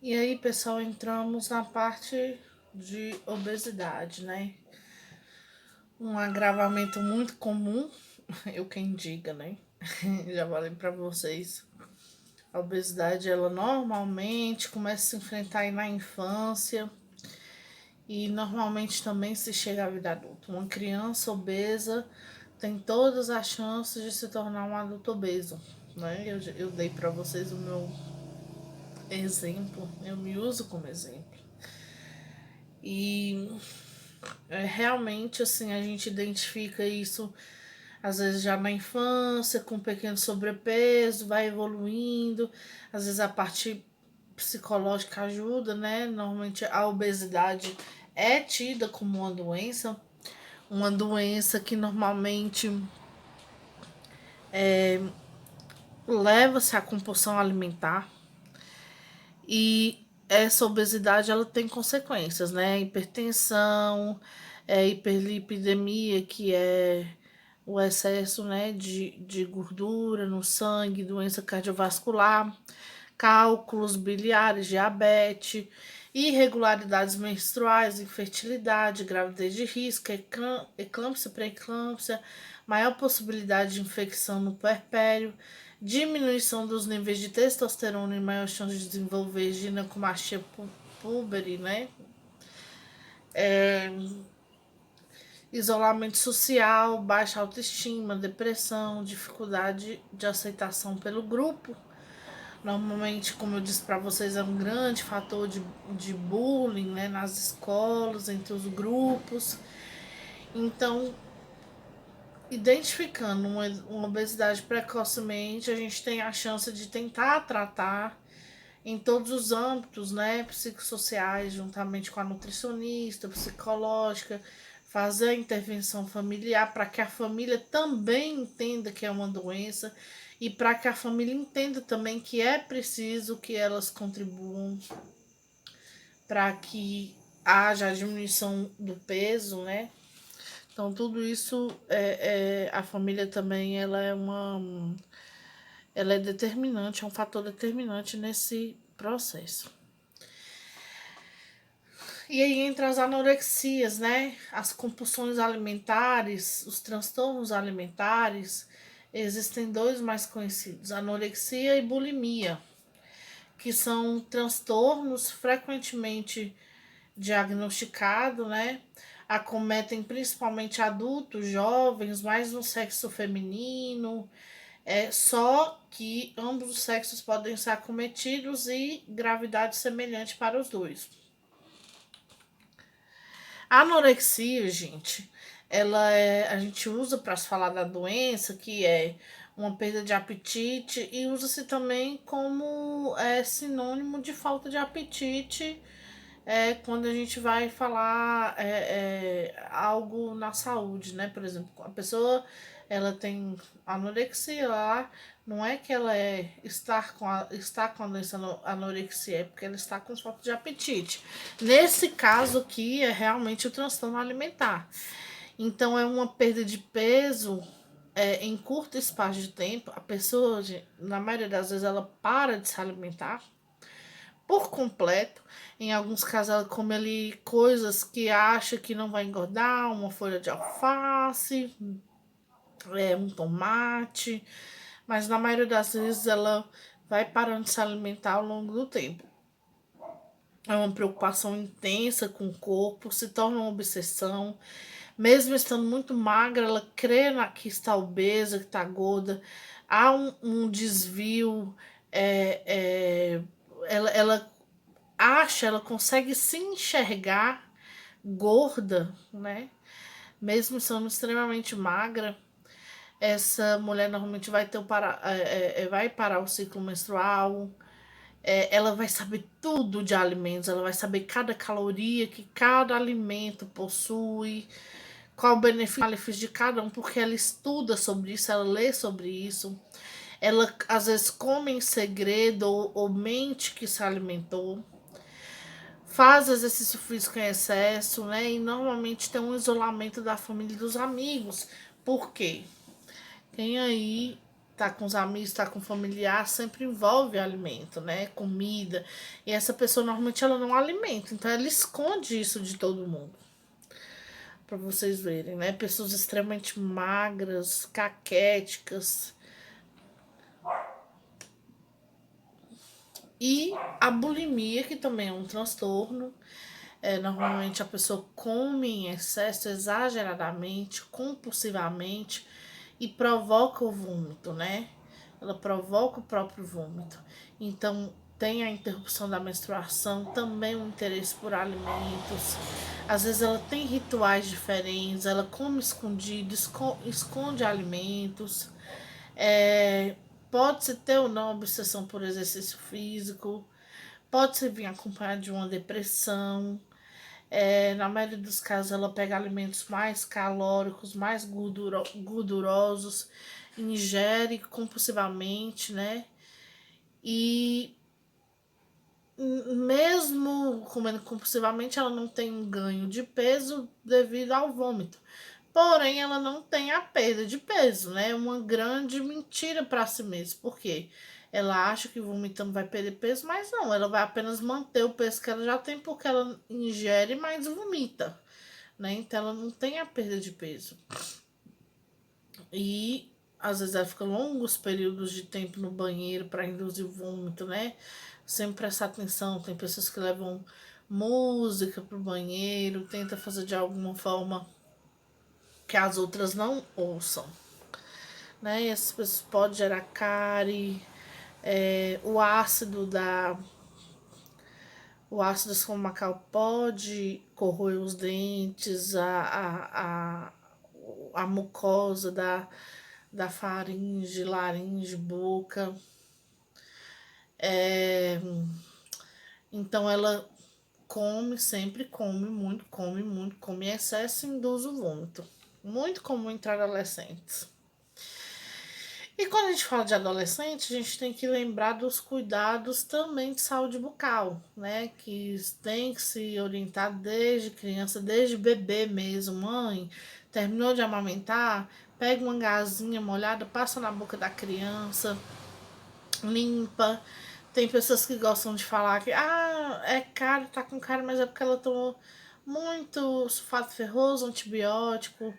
E aí, pessoal, entramos na parte de obesidade, né? Um agravamento muito comum, eu quem diga, né? Já falei pra vocês. A obesidade, ela normalmente começa a se enfrentar aí na infância e normalmente também se chega à vida adulta. Uma criança obesa tem todas as chances de se tornar um adulto obeso, né? Eu dei pra vocês o meu exemplo, eu me uso como exemplo. E realmente, assim, a gente identifica isso às vezes já na infância, com pequeno sobrepeso, vai evoluindo. Às vezes a parte psicológica ajuda, né? Normalmente a obesidade é tida como uma doença que normalmente leva-se à compulsão alimentar. E essa obesidade ela tem consequências, né? Hipertensão, hiperlipidemia, que é o excesso, né, de gordura no sangue, doença cardiovascular, cálculos biliares, diabetes, irregularidades menstruais, infertilidade, gravidez de risco, eclâmpsia, pré-eclâmpsia, maior possibilidade de infecção no puerpério, diminuição dos níveis de testosterona e maior chance de desenvolver ginecomastia púbere, né? Isolamento social, baixa autoestima, depressão, dificuldade de aceitação pelo grupo. Normalmente, como eu disse para vocês, é um grande fator de bullying, né, nas escolas, entre os grupos. Então, identificando uma obesidade precocemente, a gente tem a chance de tentar tratar em todos os âmbitos, né, psicossociais, juntamente com a nutricionista, psicológica, fazer a intervenção familiar para que a família também entenda que é uma doença e para que a família entenda também que é preciso que elas contribuam para que haja a diminuição do peso, né? Então tudo isso a família também ela é determinante, é um fator determinante nesse processo. E aí entra as anorexias, né? As compulsões alimentares, os transtornos alimentares. Existem dois mais conhecidos, anorexia e bulimia, que são transtornos frequentemente diagnosticados, né? Acometem principalmente adultos, jovens, mais no sexo feminino. Só que ambos os sexos podem ser acometidos e gravidade semelhante para os dois. A anorexia, gente, a gente usa para se falar da doença, que é uma perda de apetite, e usa-se também como sinônimo de falta de apetite quando a gente vai falar algo na saúde, né? Por exemplo, a pessoa ela tem anorexia lá, não é que ela está com a doença anorexia, é porque ela está com falta de apetite. Nesse caso aqui é realmente o transtorno alimentar. Então é uma perda de peso em curto espaço de tempo. A pessoa, na maioria das vezes, ela para de se alimentar por completo. Em alguns casos, ela come ali coisas que acha que não vai engordar, uma folha de alface, um tomate, mas na maioria das vezes ela vai parando de se alimentar ao longo do tempo. É uma preocupação intensa com o corpo, se torna uma obsessão. Mesmo estando muito magra, ela crê que está obesa, que está gorda. Há um desvio, é, é, ela acha, ela consegue se enxergar gorda, né? Mesmo sendo extremamente magra, essa mulher normalmente vai ter vai parar o ciclo menstrual. Ela vai saber tudo de alimentos, ela vai saber cada caloria que cada alimento possui, qual o benefício de cada um, porque ela estuda sobre isso, ela lê sobre isso. Ela às vezes come em segredo ou mente que se alimentou. Faz exercício físico em excesso, né? E normalmente tem um isolamento da família e dos amigos. Por quê? Quem aí tá com os amigos, tá com familiar, sempre envolve alimento, né? Comida. E essa pessoa normalmente ela não alimenta, então ela esconde isso de todo mundo. Pra vocês verem, né? Pessoas extremamente magras, caquéticas. E a bulimia, que também é um transtorno. Normalmente a pessoa come em excesso, exageradamente, compulsivamente e provoca o vômito, né? Ela provoca o próprio vômito. Então, tem a interrupção da menstruação, também o interesse por alimentos. Às vezes ela tem rituais diferentes, ela come escondido, esconde alimentos. É, pode-se ter ou não obsessão por exercício físico, pode-se vir acompanhado de uma depressão. Na maioria dos casos, ela pega alimentos mais calóricos, mais gordurosos, ingere compulsivamente, né? E mesmo comendo compulsivamente, ela não tem um ganho de peso devido ao vômito. Porém, ela não tem a perda de peso, né? É uma grande mentira para si mesma. Por quê? Ela acha que vomitando vai perder peso, mas não, ela vai apenas manter o peso que ela já tem porque ela ingere mais vomita, né? Então ela não tem a perda de peso. E às vezes ela fica longos períodos de tempo no banheiro para induzir o vômito, né? Sem prestar atenção. Tem pessoas que levam música pro banheiro, tenta fazer de alguma forma que as outras não ouçam, né? E essas pessoas podem gerar cárie, o ácido da o ácido estomacal pode corroer os dentes, a mucosa da faringe, laringe, boca. É, então ela sempre come muito, come em excesso e induz o vômito. Muito comum entre adolescentes. E quando a gente fala de adolescente, a gente tem que lembrar dos cuidados também de saúde bucal, né? Que tem que se orientar desde criança, desde bebê mesmo. Mãe, terminou de amamentar, pega uma gazinha molhada, passa na boca da criança, limpa. Tem pessoas que gostam de falar que é caro, tá com caro, mas é porque ela tomou muito sulfato ferroso, antibiótico.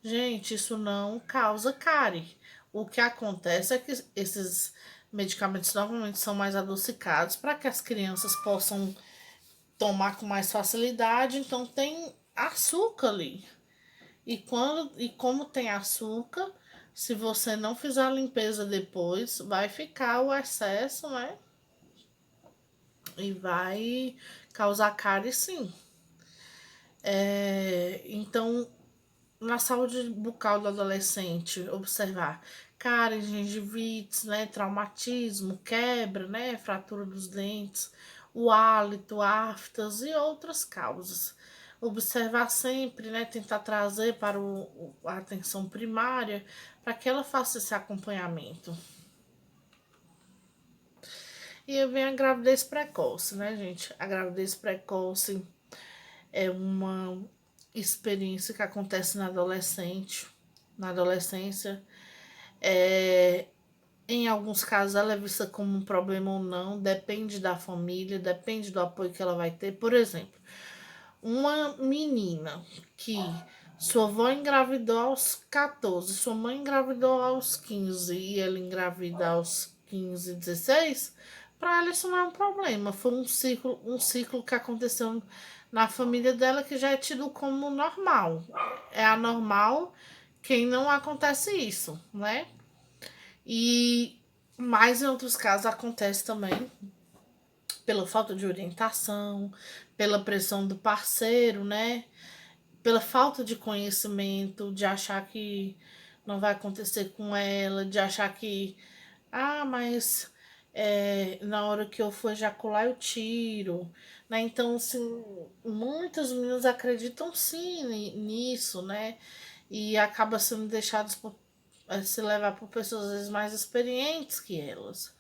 Gente, isso não causa cárie. O que acontece é que esses medicamentos normalmente são mais adocicados para que as crianças possam tomar com mais facilidade, então tem açúcar ali. E como tem açúcar, se você não fizer a limpeza depois, vai ficar o excesso, né? E vai causar cárie sim. Então, na saúde bucal do adolescente, observar cárie, gengivites, né, traumatismo, quebra, né, fratura dos dentes, o hálito, aftas e outras causas. Observar sempre, né, tentar trazer para a atenção primária para que ela faça esse acompanhamento. E vem a gravidez precoce, né, gente? A gravidez precoce é uma experiência que acontece na adolescência. É, em alguns casos ela é vista como um problema ou não, depende da família, depende do apoio que ela vai ter. Por exemplo, uma menina que sua avó engravidou aos 14, sua mãe engravidou aos 15 e ela engravida aos 15, 16, para ela isso não é um problema. Foi um ciclo que aconteceu na família dela que já é tido como normal. É anormal quem não acontece isso, né? E mais em outros casos acontece também pela falta de orientação, pela pressão do parceiro, né? Pela falta de conhecimento, de achar que não vai acontecer com ela, de achar que, mas na hora que eu for ejacular eu tiro, né? Então, assim, muitas meninas acreditam sim nisso, né? E acaba sendo deixadas se levar por pessoas às vezes mais experientes que elas.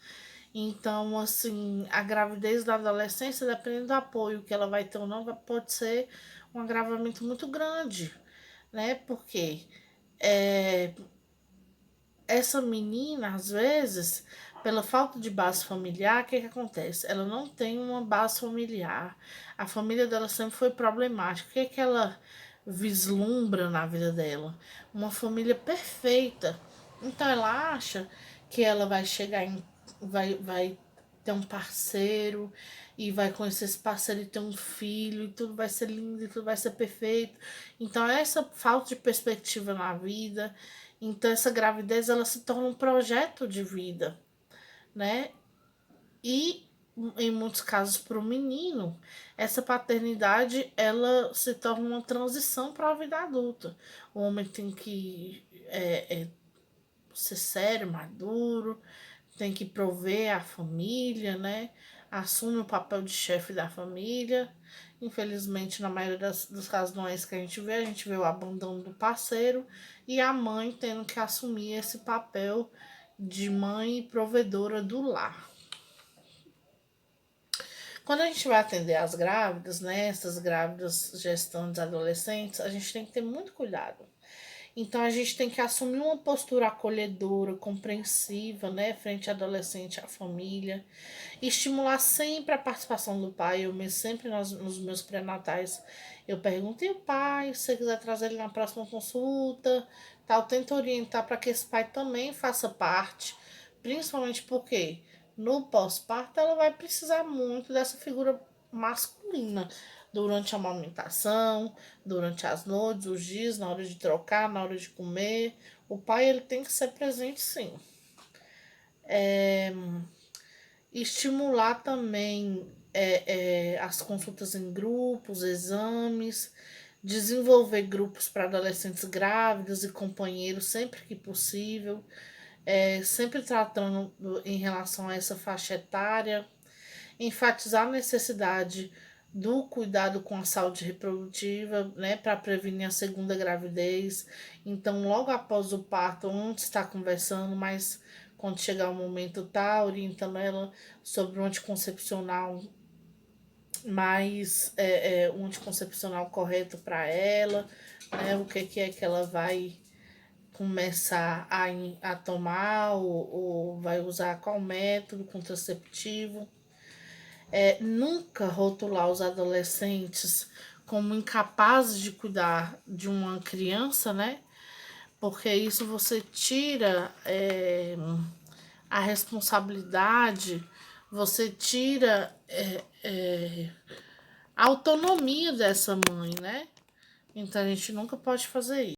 Então, assim, a gravidez da adolescência, dependendo do apoio que ela vai ter ou não, pode ser um agravamento muito grande, né? Porque é, essa menina, às vezes, pela falta de base familiar, o que acontece? Ela não tem uma base familiar. A família dela sempre foi problemática. O que ela vislumbra na vida dela? Uma família perfeita. Então ela acha que ela vai chegar em. Vai ter um parceiro e vai conhecer esse parceiro e ter um filho e tudo vai ser lindo e tudo vai ser perfeito. Então essa falta de perspectiva na vida, então essa gravidez ela se torna um projeto de vida, né? E em muitos casos para o menino, essa paternidade ela se torna uma transição para a vida adulta. O homem tem que ser sério, maduro, tem que prover a família, né? Assume o papel de chefe da família. Infelizmente, na maioria dos casos, não é isso que a gente vê o abandono do parceiro e a mãe tendo que assumir esse papel de mãe provedora do lar. Quando a gente vai atender as grávidas, né, essas grávidas gestantes adolescentes, a gente tem que ter muito cuidado. Então a gente tem que assumir uma postura acolhedora, compreensiva, né, frente ao adolescente, à família, estimular sempre a participação do pai. Eu mesmo, sempre nos meus pré-natais, eu pergunto, e o pai, se você quiser trazer ele na próxima consulta, tal, tento orientar para que esse pai também faça parte, principalmente porque no pós-parto ela vai precisar muito dessa figura masculina durante a amamentação, durante as noites, os dias, na hora de trocar, na hora de comer. O pai ele tem que ser presente, sim. Estimular também as consultas em grupos, exames, desenvolver grupos para adolescentes grávidas e companheiros sempre que possível, sempre tratando em relação a essa faixa etária, enfatizar a necessidade do cuidado com a saúde reprodutiva, né, para prevenir a segunda gravidez. Então, logo após o parto, antes está conversando, mas quando chegar o momento, tá orientando ela sobre um anticoncepcional mais um anticoncepcional correto para ela, né, o que é que ela vai começar a tomar ou vai usar qual método contraceptivo. Nunca rotular os adolescentes como incapazes de cuidar de uma criança, né? Porque isso você tira a responsabilidade, você tira a autonomia dessa mãe, né? Então a gente nunca pode fazer isso.